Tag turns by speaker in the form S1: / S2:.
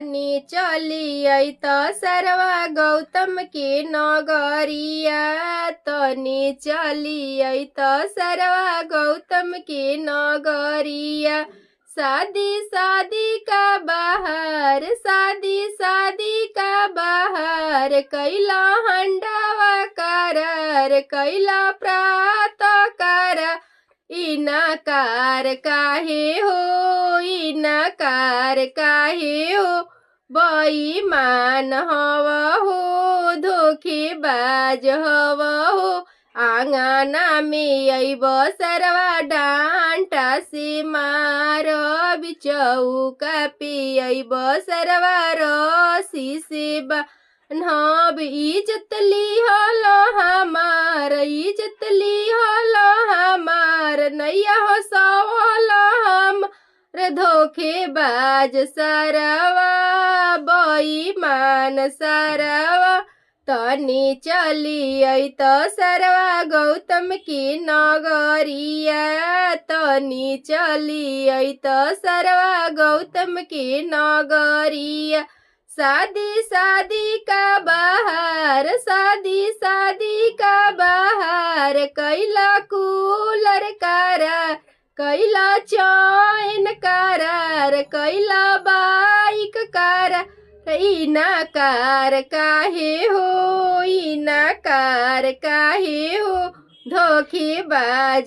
S1: नी चलियै त सरवा गौतम के नगरिया तनी चलियै त सरवा गौतम के नगरिया। शादी शादी का बाहर शादी शादी का बाहर कैला हंडावा करार कैला प्रात कर इनकार काहे हो इनकार काहे हो बेईमान हव हो धोखेबाज हव हो। आंगना में अइब सरवा डांटा से मार चौका पे अइब सरवा रस्सी से बान्हब इज्जत लिहल हमार इज्जत लिहल हमार नैया हो सवल हम रे धोखेबाज सरवा बेईमान सरवा। तनी चलियै त सरवा गौतम की नगरिया तनी चलियै त सरवा गौतम की नगरिया। शादी शादी का बाहर शादी शादी का बाहर कैला कूलर करार कैला चैन करार कैला बाइक करार इनकार काहे हो इनकार काहे हो धोखेबाज।